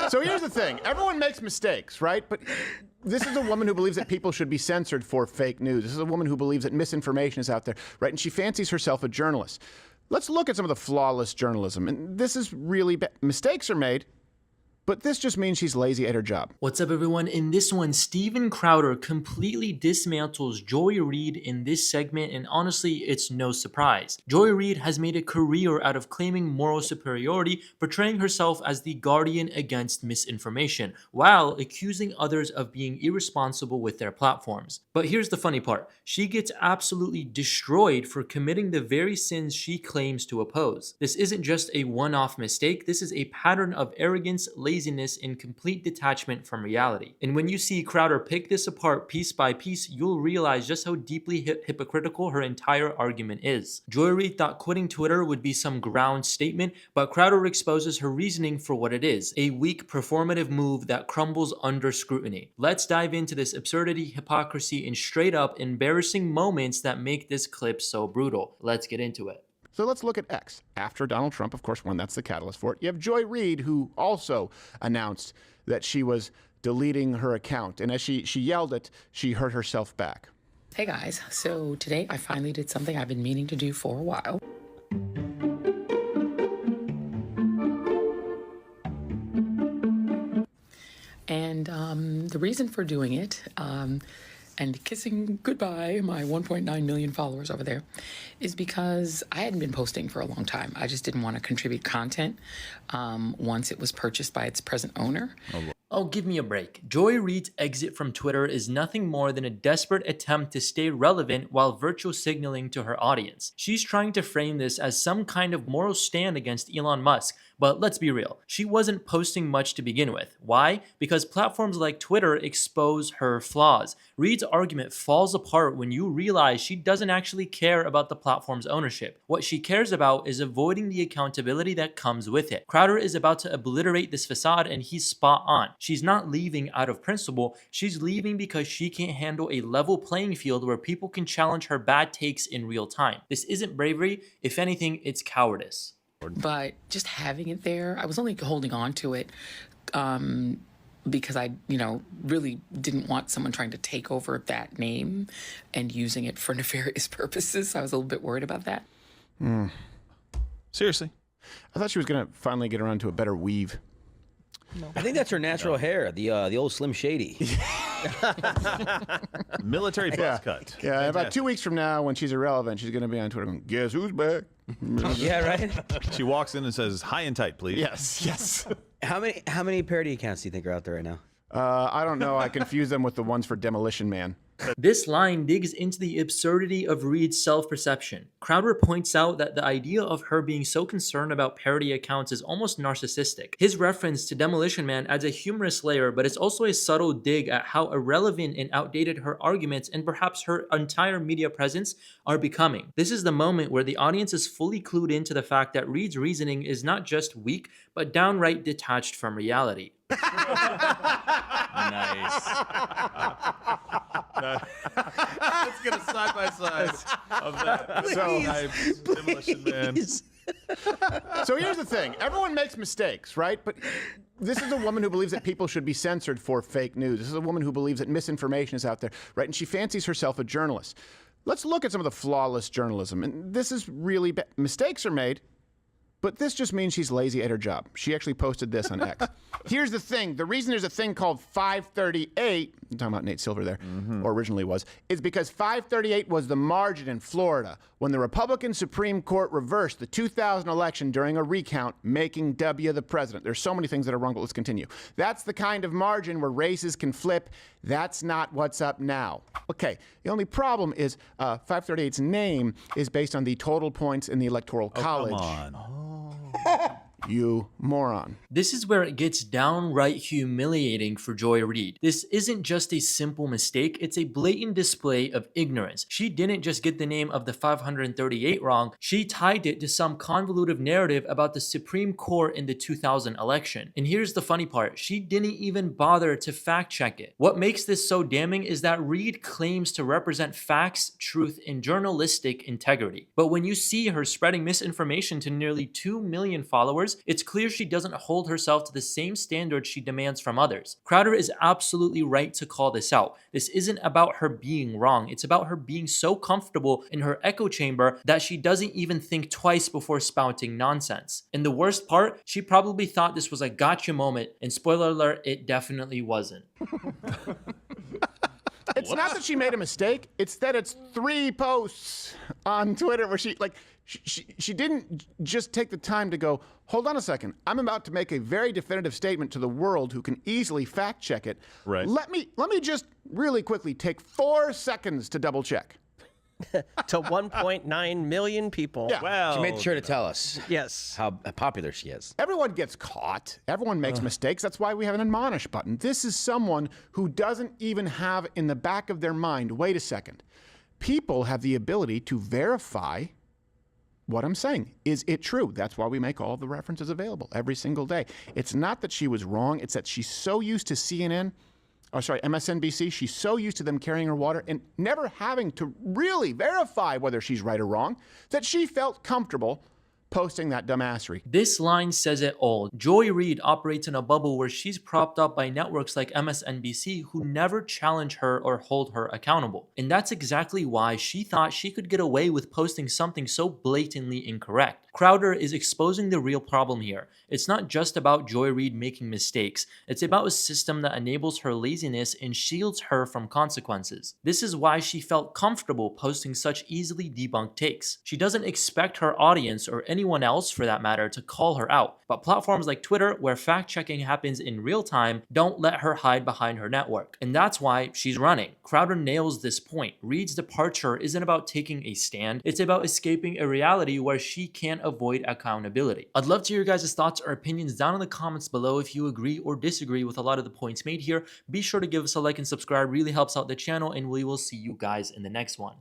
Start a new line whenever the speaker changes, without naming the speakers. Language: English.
So here's the thing. Everyone makes mistakes, right? But this is a woman who believes that people should be censored for fake news. This is a woman who believes that misinformation is out there, right? And she fancies herself a journalist. Let's look at some of the flawless journalism. And this is really bad. Mistakes are made, but this just means she's lazy at her job.
What's up, everyone? In this one, Steven Crowder completely dismantles Joy Reid in this segment, and honestly, it's no surprise. Joy Reid has made a career out of claiming moral superiority, portraying herself as the guardian against misinformation, while accusing others of being irresponsible with their platforms. But here's the funny part. She gets absolutely destroyed for committing the very sins she claims to oppose. This isn't just a one-off mistake, this is a pattern of arrogance, laziness, and complete detachment from reality. And when you see Crowder pick this apart piece by piece, you'll realize just how deeply hypocritical her entire argument is. Joy Reid thought quitting Twitter would be some ground statement, but Crowder exposes her reasoning for what it is, a weak performative move that crumbles under scrutiny. Let's dive into this absurdity, hypocrisy, and straight up embarrassing moments that make this clip so brutal. Let's get into it.
So let's look at X. After Donald Trump, of course, won, that's the catalyst for it. You have Joy Reid, who also announced that she was deleting her account. And as she yelled it, she hurt herself back.
Hey guys, so today I finally did something I've been meaning to do for a while. And the reason for doing it, and kissing goodbye my 1.9 million followers over there, is because I hadn't been posting for a long time. I just didn't want to contribute content once it was purchased by its present owner.
Oh, give me a break. Joy Reid's exit from Twitter is nothing more than a desperate attempt to stay relevant while virtual signaling to her audience. She's trying to frame this as some kind of moral stand against Elon Musk, but let's be real, she wasn't posting much to begin with. Why? Because platforms like Twitter expose her flaws. Reid's argument falls apart when you realize she doesn't actually care about the platform's ownership. What she cares about is avoiding the accountability that comes with it. Crowder is about to obliterate this facade, and he's spot on. She's not leaving out of principle, she's leaving because she can't handle a level playing field where people can challenge her bad takes in real time. This isn't bravery, if anything, it's cowardice.
But just having it there, I was only holding on to it because I, really didn't want someone trying to take over that name and using it for nefarious purposes. I was a little bit worried about that.
Seriously?
I thought she was going to finally get around to a better weave.
No. I think that's her natural hair, the old Slim Shady.
Military buzz cut.
Yeah, fantastic. About 2 weeks from now, when she's irrelevant, she's going to be on Twitter going, guess who's back?
Yeah, right?
She walks in and says, high and tight, please.
Yes.
How many parody accounts do you think are out there right now?
I don't know. I confuse them with the ones for Demolition Man.
This line digs into the absurdity of Reid's self-perception. Crowder points out that the idea of her being so concerned about parody accounts is almost narcissistic. His reference to Demolition Man adds a humorous layer, but it's also a subtle dig at how irrelevant and outdated her arguments and perhaps her entire media presence are becoming. This is the moment where the audience is fully clued into the fact that Reid's reasoning is not just weak, but downright detached from reality.
Nice. Let's get a side by side of that. Demolition Man.
So here's the thing. Everyone makes mistakes, right? But this is a woman who believes that people should be censored for fake news. This is a woman who believes that misinformation is out there, right? And she fancies herself a journalist. Let's look at some of the flawless journalism. And this is really bad. Mistakes are made, but this just means she's lazy at her job. She actually posted this on X. Here's the thing. The reason there's a thing called 538, I'm talking about Nate Silver there, or originally was, is because 538 was the margin in Florida when the Republican Supreme Court reversed the 2000 election during a recount, making W the president. There's so many things that are wrong, but let's continue. That's the kind of margin where races can flip. That's not what's up now. Okay, the only problem is 538's name is based on the total points in the Electoral College.
Come on.
You moron.
This is where it gets downright humiliating for Joy Reid. This isn't just a simple mistake, it's a blatant display of ignorance. She didn't just get the name of the 538 wrong, she tied it to some convoluted narrative about the Supreme Court in the 2000 election. And here's the funny part, she didn't even bother to fact check it. What makes this so damning is that Reid claims to represent facts, truth, and journalistic integrity. But when you see her spreading misinformation to nearly 2 million followers, followers, it's clear she doesn't hold herself to the same standards she demands from others. Crowder is absolutely right to call this out. This isn't about her being wrong. It's about her being so comfortable in her echo chamber that she doesn't even think twice before spouting nonsense. And the worst part, she probably thought this was a gotcha moment, and spoiler alert, it definitely wasn't.
It's not that she made a mistake. It's that it's 3 posts on Twitter where she didn't just take the time to go, hold on a second. I'm about to make a very definitive statement to the world who can easily fact check it.
Right.
Let me just really quickly take 4 seconds to double check.
To 1.9 million people.
Yeah.
Well,
She made sure to tell us
Yes.
how popular she is.
Everyone gets caught. Everyone makes mistakes. That's why we have an admonish button. This is someone who doesn't even have in the back of their mind, wait a second. People have the ability to verify what I'm saying. Is it true? That's why we make all the references available every single day. It's not that she was wrong. It's that she's so used to MSNBC. She's so used to them carrying her water and never having to really verify whether she's right or wrong that she felt comfortable posting that dumbassery.
This line says it all. Joy Reid operates in a bubble where she's propped up by networks like MSNBC who never challenge her or hold her accountable. And that's exactly why she thought she could get away with posting something so blatantly incorrect. Crowder is exposing the real problem here. It's not just about Joy Reid making mistakes. It's about a system that enables her laziness and shields her from consequences. This is why she felt comfortable posting such easily debunked takes. She doesn't expect her audience or anyone else for that matter to call her out. But platforms like Twitter, where fact-checking happens in real time, don't let her hide behind her network. And that's why she's running. Crowder nails this point. Reid's departure isn't about taking a stand. It's about escaping a reality where she can't avoid accountability. I'd love to hear your guys' thoughts or opinions down in the comments below. If you agree or disagree with a lot of the points made here, be sure to give us a like and subscribe. Really helps out the channel, and we will see you guys in the next one.